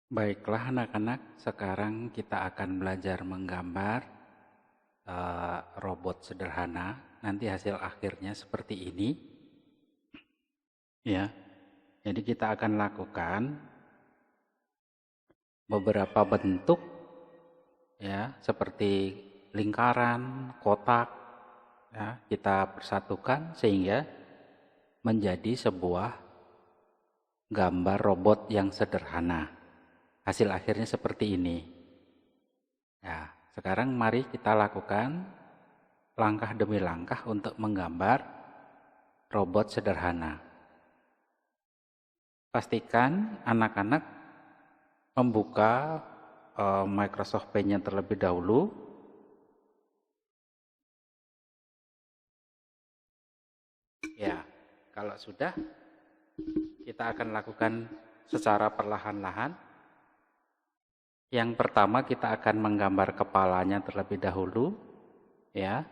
Baiklah anak-anak, sekarang kita akan belajar menggambar robot sederhana. Nanti hasil akhirnya seperti ini. Ya, jadi kita akan lakukan beberapa bentuk ya, seperti lingkaran, kotak. Ya, kita persatukan sehingga menjadi sebuah gambar robot yang sederhana. Hasil akhirnya seperti ini. Ya, sekarang mari kita lakukan langkah demi langkah untuk menggambar robot sederhana. Pastikan anak-anak membuka Microsoft Paint-nya terlebih dahulu. Ya, kalau sudah, kita akan lakukan secara perlahan-lahan. Yang pertama kita akan menggambar kepalanya terlebih dahulu. Ya,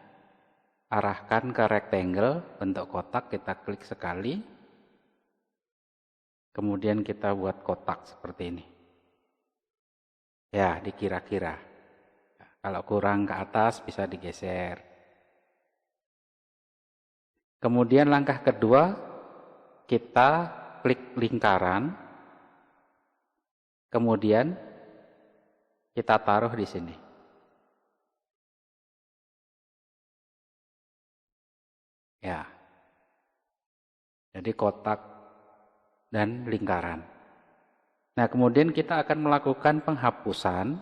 arahkan ke rectangle, bentuk kotak, kita klik sekali. Kemudian kita buat kotak seperti ini. Ya, dikira-kira. Kalau kurang ke atas bisa digeser. Kemudian langkah kedua, kita klik lingkaran. Kemudian kita taruh di sini. Ya. Jadi kotak dan lingkaran. Nah, kemudian kita akan melakukan penghapusan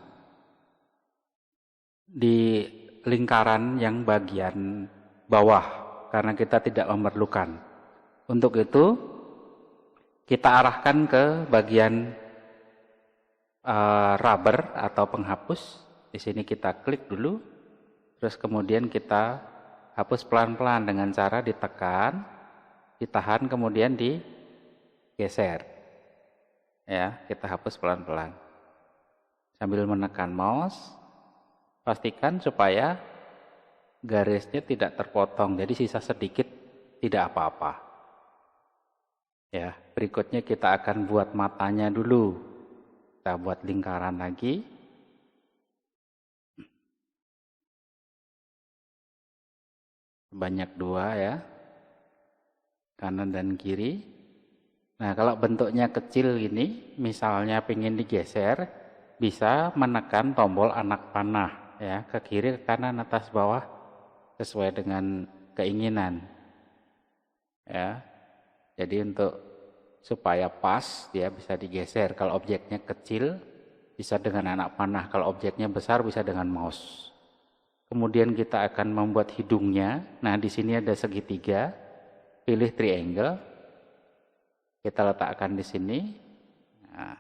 di lingkaran yang bagian bawah karena kita tidak memerlukan. Untuk itu kita arahkan ke bagian rubber atau penghapus. Di sini kita klik dulu, terus kemudian kita hapus pelan-pelan dengan cara ditekan, ditahan, kemudian digeser. Ya, kita hapus pelan-pelan. Sambil menekan mouse, pastikan supaya garisnya tidak terpotong, jadi sisa sedikit tidak apa-apa. Ya, berikutnya kita akan buat matanya dulu. Kita buat lingkaran lagi. Banyak dua ya, kanan dan kiri. Nah, kalau bentuknya kecil gini, misalnya pengen digeser, bisa menekan tombol anak panah ya, ke kiri, ke kanan, atas, bawah, sesuai dengan keinginan. Ya. Jadi untuk supaya pas dia bisa digeser. Kalau objeknya kecil bisa dengan anak panah, kalau objeknya besar bisa dengan mouse. Kemudian kita akan membuat hidungnya. Nah, di sini ada segitiga. Pilih triangle. Kita letakkan di sini. Nah,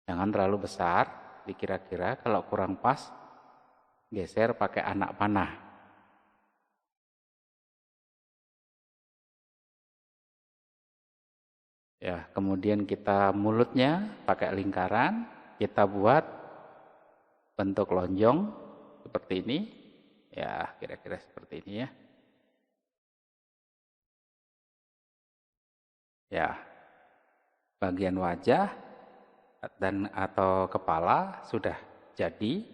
jangan terlalu besar, dikira-kira. Kalau kurang pas, geser pakai anak panah. Ya, kemudian kita mulutnya pakai lingkaran. Kita buat bentuk lonjong seperti ini. Ya, kira-kira seperti ini ya. Ya, bagian wajah dan atau kepala sudah jadi.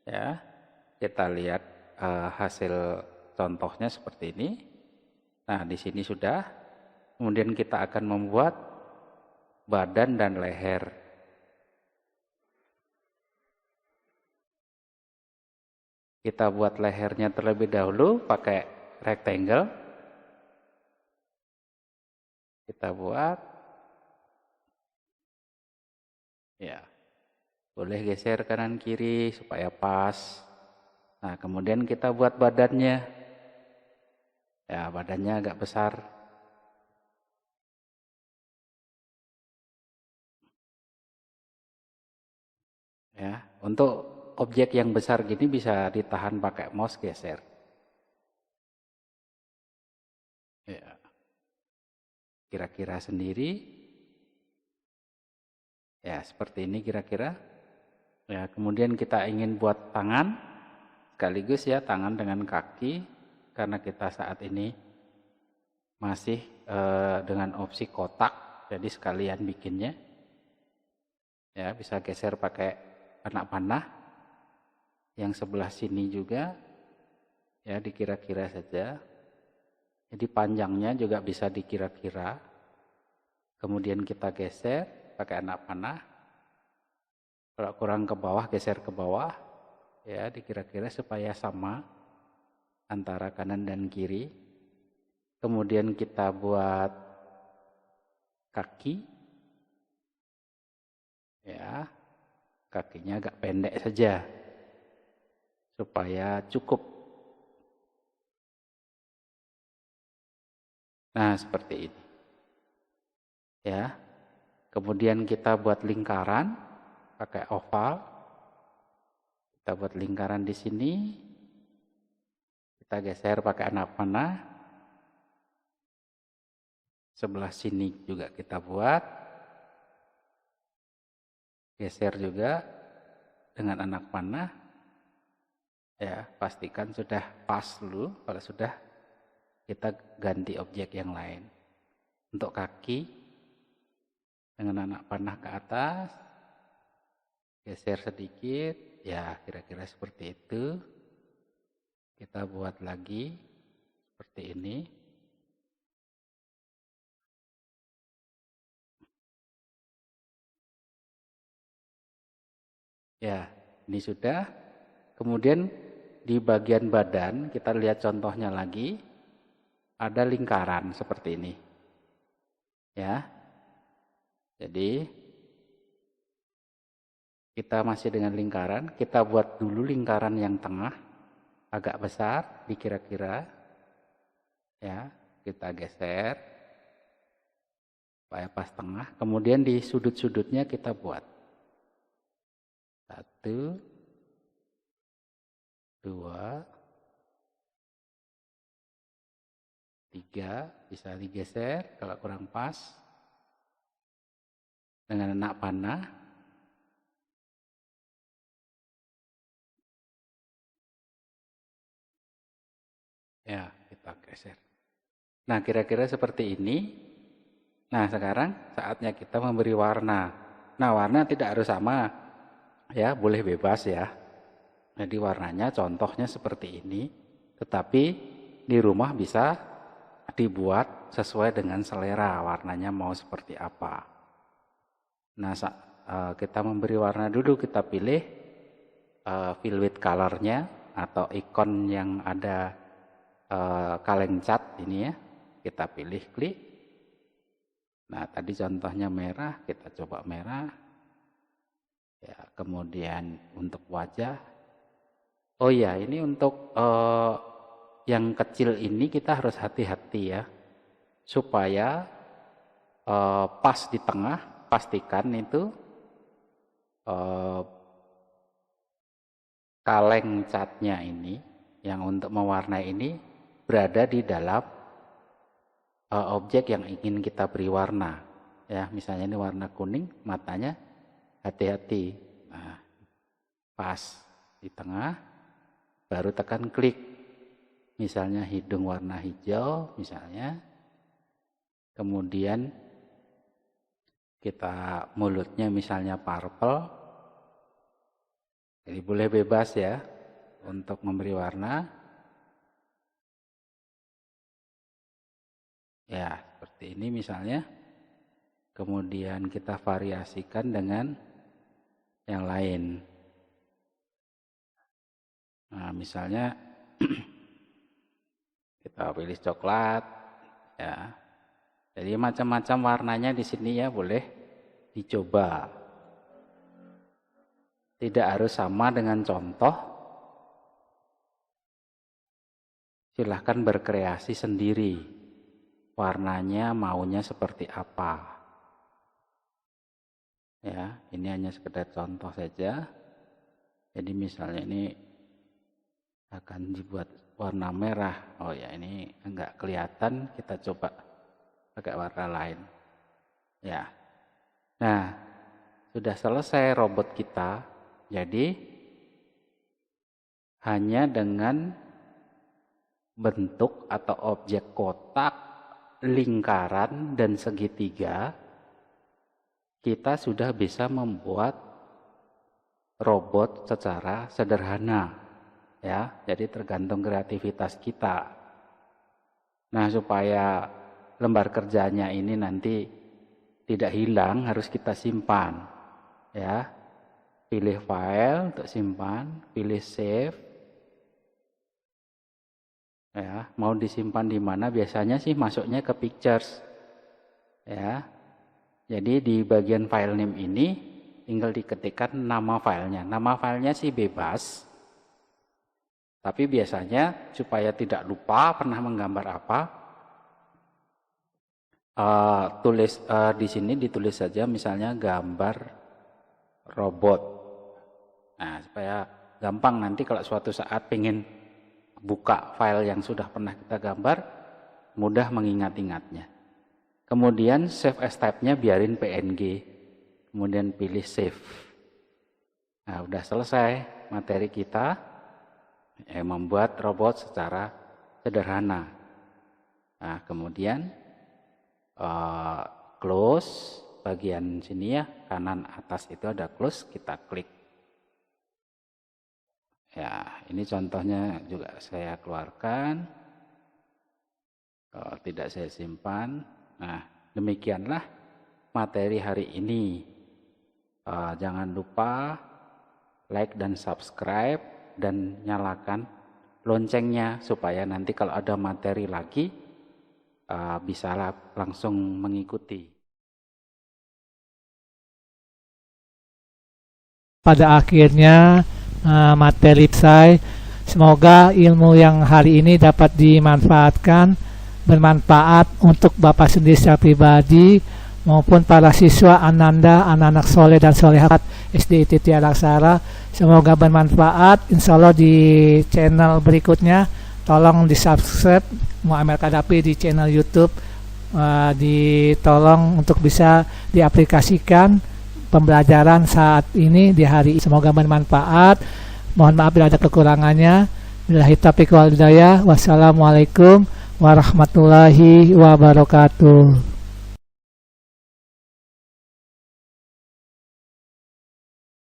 Ya, kita lihat hasil contohnya seperti ini. Nah, di sini sudah. Kemudian kita akan membuat badan dan leher. Kita buat lehernya terlebih dahulu pakai rectangle. Kita buat. Ya. Boleh geser kanan kiri supaya pas. Nah, kemudian kita buat badannya. Ya, badannya agak besar. Ya, untuk objek yang besar gini bisa ditahan pakai mouse, geser. Ya. Kira-kira sendiri. Ya, seperti ini kira-kira. Ya, kemudian kita ingin buat tangan sekaligus ya, tangan dengan kaki karena kita saat ini masih dengan opsi kotak, jadi sekalian bikinnya. Ya, bisa geser pakai anak panah. Yang sebelah sini juga ya dikira-kira saja. Jadi panjangnya juga bisa dikira-kira. Kemudian kita geser pakai anak panah. Kalau kurang ke bawah, geser ke bawah. Ya, dikira-kira supaya sama antara kanan dan kiri. Kemudian kita buat kaki. Ya, kakinya agak pendek saja supaya cukup. Nah, seperti ini. Ya. Kemudian kita buat lingkaran pakai oval. Kita buat lingkaran di sini. Kita geser pakai anak panah. Sebelah sini juga kita buat. Geser juga dengan anak panah. Ya, pastikan sudah pas dulu. Kalau sudah, kita ganti objek yang lain. Untuk kaki, dengan anak panah ke atas, geser sedikit, ya kira-kira seperti itu. Kita buat lagi seperti ini. Ya, ini sudah. Kemudian di bagian badan kita lihat contohnya lagi, ada lingkaran seperti ini. Ya. Jadi kita masih dengan lingkaran, kita buat dulu lingkaran yang tengah agak besar dikira-kira. Ya, kita geser supaya pas tengah. Kemudian di sudut-sudutnya kita buat 1, 2, 3, bisa digeser kalau kurang pas dengan anak panah. Ya, kita geser. Nah, kira-kira seperti ini. Nah, sekarang saatnya kita memberi warna. Nah, warna tidak harus sama. Ya, boleh bebas ya. Jadi warnanya contohnya seperti ini, tetapi di rumah bisa dibuat sesuai dengan selera warnanya mau seperti apa. Nah, kita memberi warna dulu, kita pilih fill with color-nya atau ikon yang ada kaleng cat ini ya. Kita pilih, klik. Nah, tadi contohnya merah, kita coba merah. Ya, kemudian untuk wajah. Oh ya, ini untuk yang kecil ini kita harus hati-hati ya, supaya pas di tengah, pastikan itu kaleng catnya ini, yang untuk mewarnai ini berada di dalam objek yang ingin kita beri warna. Ya, misalnya ini warna kuning, matanya hati-hati. Nah, pas di tengah. Baru tekan klik, misalnya hidung warna hijau misalnya, kemudian kita mulutnya misalnya purple. Jadi boleh bebas ya untuk memberi warna. Ya, seperti ini misalnya. Kemudian kita variasikan dengan yang lain. Nah, misalnya kita pilih coklat, ya. Jadi macam-macam warnanya di sini ya, boleh dicoba. Tidak harus sama dengan contoh. Silahkan berkreasi sendiri. Warnanya maunya seperti apa. Ya, ini hanya sekedar contoh saja. Jadi misalnya ini akan dibuat warna merah. Oh ya, ini enggak kelihatan, kita coba pakai warna lain. Ya. Nah, sudah selesai robot kita. Jadi hanya dengan bentuk atau objek kotak, lingkaran dan segitiga, kita sudah bisa membuat robot secara sederhana, ya. Jadi tergantung kreativitas kita. Nah, supaya lembar kerjanya ini nanti tidak hilang, harus kita simpan, ya. Pilih file untuk simpan, pilih save. Ya, mau disimpan di mana? Biasanya sih masuknya ke pictures. Ya. Jadi di bagian file name ini tinggal diketikkan nama filenya. Nama filenya sih bebas. Tapi biasanya supaya tidak lupa pernah menggambar apa, tulis di sini ditulis saja misalnya gambar robot. Nah, supaya gampang nanti kalau suatu saat pengen buka file yang sudah pernah kita gambar, mudah mengingat-ingatnya. Kemudian save as type-nya biarin PNG. Kemudian pilih save. Nah, udah selesai materi kita membuat robot secara sederhana. Nah, kemudian close bagian sini ya, kanan atas itu ada close, kita klik. Ya, ini contohnya juga saya keluarkan, tidak saya simpan. Nah, demikianlah materi hari ini. Jangan lupa like dan subscribe dan nyalakan loncengnya supaya nanti kalau ada materi lagi bisa langsung mengikuti. Pada akhirnya materi saya, semoga ilmu yang hari ini dapat dimanfaatkan, bermanfaat untuk Bapak sendiri secara pribadi maupun para siswa Ananda, anak-anak soleh dan solehat SDIT Tiara Aksara. Semoga bermanfaat. Insya Allah di channel berikutnya tolong di subscribe Muammar Qaddafi di channel YouTube, ditolong untuk bisa diaplikasikan pembelajaran saat ini di hari ini. Semoga bermanfaat. Mohon maaf bila ada kekurangannya. Billahi taufiq wal hidayah. Wassalamualaikum warahmatullahi wabarakatuh.